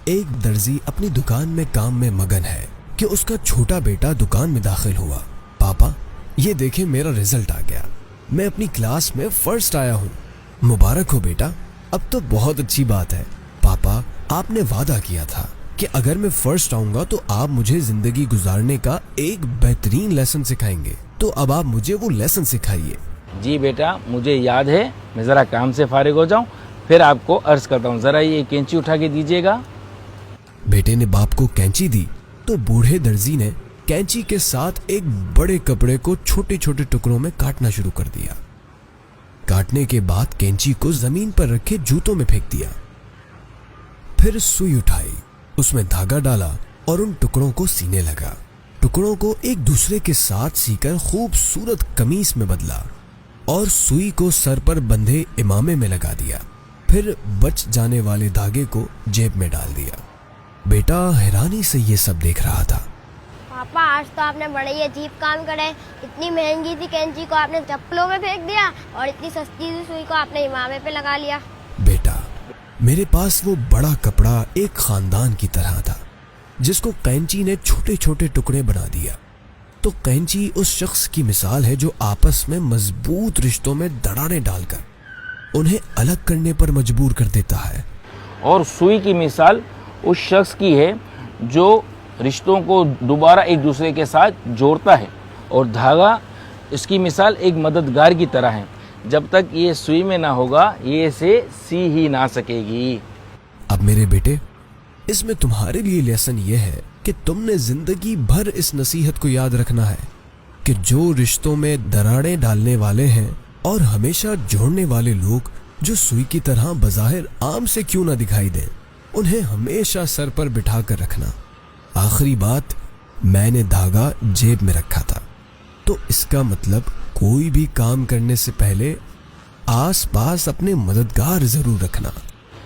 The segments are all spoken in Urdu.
ایک درزی اپنی دکان میں کام میں مگن ہے کہ اس کا چھوٹا بیٹا دکان میں داخل ہوا۔ پاپا یہ دیکھیں میرا رزلٹ آ گیا، میں اپنی کلاس میں فرسٹ آیا ہوں۔ مبارک ہو بیٹا، اب تو بہت اچھی بات ہے۔ پاپا آپ نے وعدہ کیا تھا کہ اگر میں فرسٹ آؤں گا تو آپ مجھے زندگی گزارنے کا ایک بہترین لیسن سکھائیں گے، تو اب آپ مجھے وہ لیسن سکھائیے۔ جی بیٹا مجھے یاد ہے، میں ذرا کام سے فارغ ہو جاؤں پھر آپ کو عرض کرتا ہوں، ذرا یہ کینچی اٹھا کے دیجیے گا۔ بیٹے نے باپ کو کینچی دی تو بوڑھے درزی نے کینچی کے ساتھ ایک بڑے کپڑے کو چھوٹے چھوٹے ٹکڑوں میں کاٹنا شروع کر دیا۔ کاٹنے کے بعد کینچی کو زمین پر رکھے جوتوں میں پھینک دیا، پھر سوئی اٹھائی، اس میں دھاگا ڈالا اور ان ٹکڑوں کو سینے لگا۔ ٹکڑوں کو ایک دوسرے کے ساتھ سی کر خوبصورت قمیص میں بدلا اور سوئی کو سر پر بندھے امامے میں لگا دیا، پھر بچ جانے والے دھاگے کو جیب میں ڈال دیا۔ بیٹا حیرانی سے یہ سب دیکھ رہا تھا۔ پاپا آج تو آپ نے بڑے ہی عجیب کام کرے، اتنی مہنگی سی کینچی کو آپ نے چپلوں میں پھینک دیا اور اتنی سستی سی سوئی کو آپ نے امامے پہ لگا لیا۔ بیٹا میرے پاس وہ بڑا کپڑا ایک خاندان کی طرح تھا جس کو کینچی نے چھوٹے چھوٹے ٹکڑے بنا دیا۔ تو کینچی اس شخص کی مثال ہے جو آپس میں مضبوط رشتوں میں دراڑیں ڈال کر انہیں الگ کرنے پر مجبور کر دیتا ہے، اور سوئی کی مثال اس شخص کی ہے جو رشتوں کو دوبارہ ایک دوسرے کے ساتھ جوڑتا ہے، اور دھاگا اس کی مثال ایک مددگار کی طرح ہے، جب تک یہ سوئی میں نہ ہوگا یہ اسے سی ہی نہ سکے گی۔ اب میرے بیٹے اس میں تمہارے لیے لیسن یہ ہے کہ تم نے زندگی بھر اس نصیحت کو یاد رکھنا ہے کہ جو رشتوں میں دراڑیں ڈالنے والے ہیں اور ہمیشہ جوڑنے والے لوگ جو سوئی کی طرح بظاہر عام سے کیوں نہ دکھائی دیں، انہیں ہمیشہ سر پر بٹھا کر رکھنا۔ آخری بات، میں نے دھاگا جیب میں رکھا تھا، تو اس کا مطلب کوئی بھی کام کرنے سے پہلے آس پاس اپنے مددگار ضرور رکھنا۔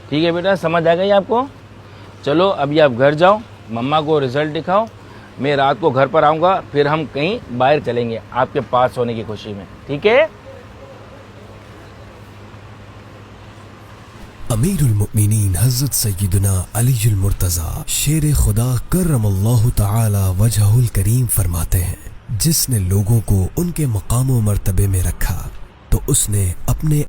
ٹھیک ہے بیٹا، سمجھ آ گئی آپ کو؟ چلو ابھی آپ گھر جاؤ، مما کو رزلٹ دکھاؤ، میں رات کو گھر پر آؤں گا، پھر ہم کہیں باہر چلیں گے آپ کے پاس ہونے کی خوشی میں، ٹھیک ہے؟ امیر المؤمنین حضرت سیدنا علی المرتضی شیر خدا کرم اللہ تعالی وجہہ الکریم فرماتے ہیں، جس نے لوگوں کو ان کے مقام و مرتبے میں رکھا تو اس نے اپنے